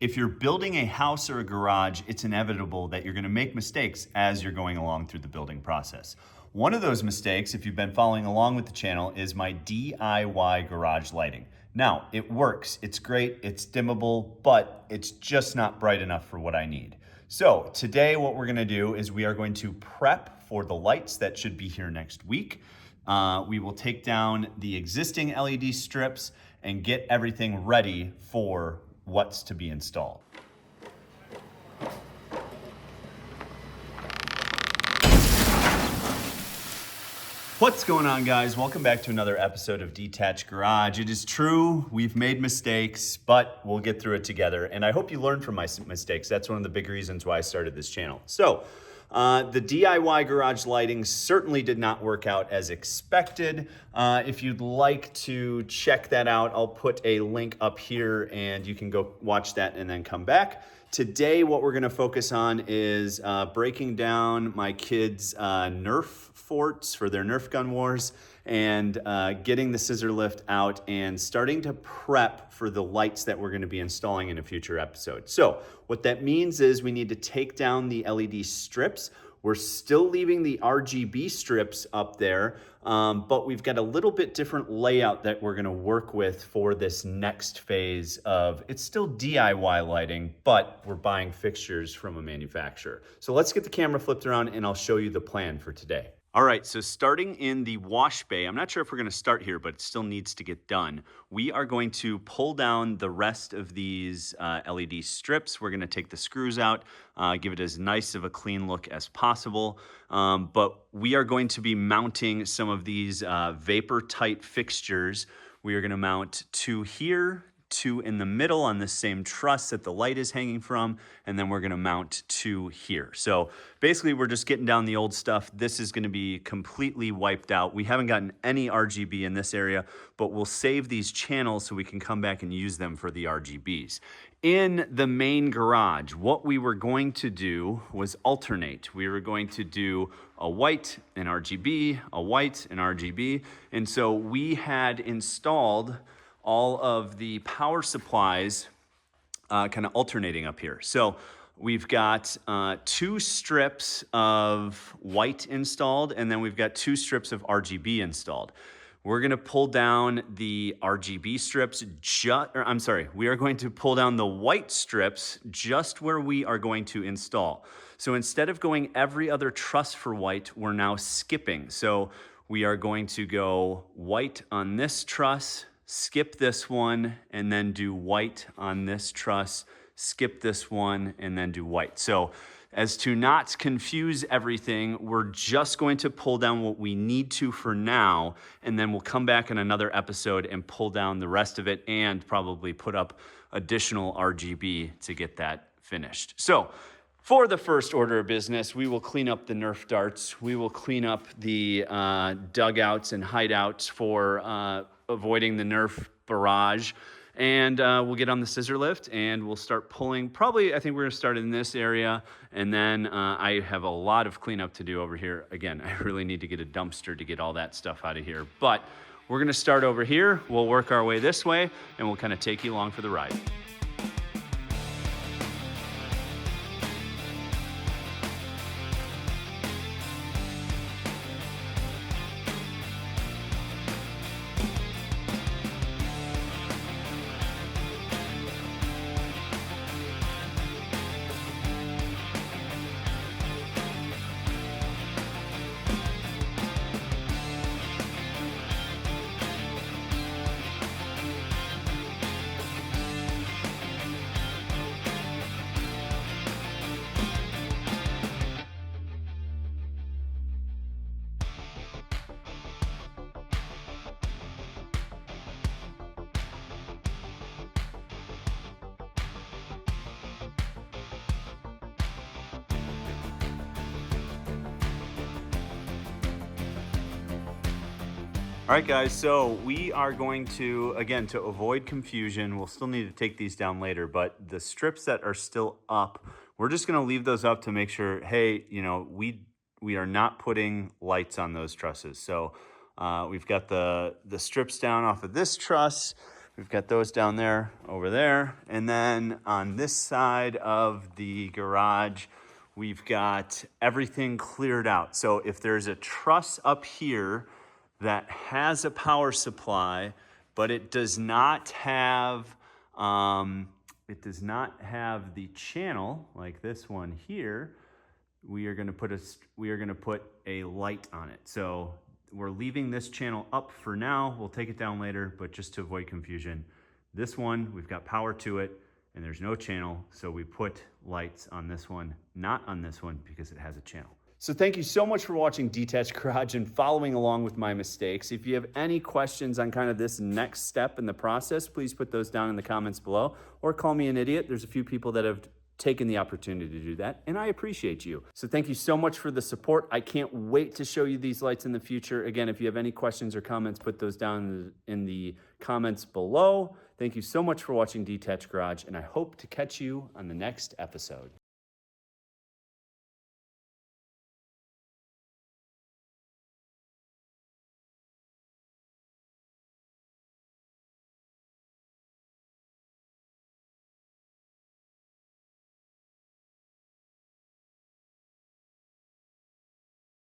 If you're building a house or a garage, it's inevitable that you're going to make mistakes as you're going along through the building process. One of those mistakes, if you've been following along with the channel, is my DIY garage lighting. Now, it works, it's great, it's dimmable, but it's just not bright enough for what I need. So today what we're gonna do is we are going to prep for the lights that should be here next week. We will take down the existing LED strips and get everything ready for what's to be installed. What's going on, guys? Welcome back to another episode of Detached Garage. It is true, we've made mistakes, but we'll get through it together. And I hope you learned from my mistakes. That's one of the big reasons why I started this channel. So, the DIY garage lighting certainly did not work out as expected. If you'd like to check that out, I'll put a link up here and you can go watch that and then come back. Today, what we're gonna focus on is breaking down my kids' Nerf forts for their Nerf gun wars and getting the scissor lift out and starting to prep for the lights that we're gonna be installing in a future episode. So what that means is we need to take down the LED strips. We're still leaving the RGB strips up there, but we've got a little bit different layout that we're gonna work with for this next phase of, it's still DIY lighting, but we're buying fixtures from a manufacturer. So let's get the camera flipped around and I'll show you the plan for today. All right, so starting in the wash bay, I'm not sure if we're gonna start here, but it still needs to get done. We are going to pull down the rest of these LED strips. We're gonna take the screws out, give it as nice of a clean look as possible. But we are going to be mounting some of these vapor tight fixtures. We are gonna mount two here, two in the middle on the same truss that the light is hanging from, and then we're gonna mount two here. So basically we're just getting down the old stuff. This is gonna be completely wiped out. We haven't gotten any RGB in this area, but we'll save these channels so we can come back and use them for the RGBs. In the main garage, what we were going to do was alternate. We were going to do a white and RGB, a white and RGB. And so we had installed all of the power supplies kind of alternating up here. So we've got two strips of white installed, and then we've got two strips of RGB installed. We're gonna pull down the RGB strips, we are going to pull down the white strips just where we are going to install. So instead of going every other truss for white, we're now skipping. So we are going to go white on this truss, skip this one, and then do white on this truss, skip this one, and then do white. So as to not confuse everything, we're just going to pull down what we need to for now, and then we'll come back in another episode and pull down the rest of it and probably put up additional RGB to get that finished. So for the first order of business, we will clean up the Nerf darts. We will clean up the dugouts and hideouts for avoiding the Nerf barrage. And we'll get on the scissor lift and we'll start pulling. Probably, I think we're gonna start in this area. And then I have a lot of cleanup to do over here. Again, I really need to get a dumpster to get all that stuff out of here. But we're gonna start over here. We'll work our way this way and we'll kind of take you along for the ride. All right, guys, so we are going to, again, to avoid confusion, we'll still need to take these down later, but the strips that are still up, we're just gonna leave those up to make sure, hey, you know, we are not putting lights on those trusses. So we've got the strips down off of this truss. We've got those down there, over there. And then on this side of the garage, we've got everything cleared out. So if there's a truss up here that has a power supply, but it does not have the channel like this one here, we are going to put a light on it. So we're leaving this channel up for now. We'll take it down later, but just to avoid confusion, this one, we've got power to it and there's no channel. So we put lights on this one, not on this one because it has a channel. So thank you so much for watching Detached Garage and following along with my mistakes. If you have any questions on kind of this next step in the process, please put those down in the comments below or call me an idiot. There's a few people that have taken the opportunity to do that, and I appreciate you. So thank you so much for the support. I can't wait to show you these lights in the future. Again, if you have any questions or comments, put those down in the comments below. Thank you so much for watching Detached Garage, and I hope to catch you on the next episode.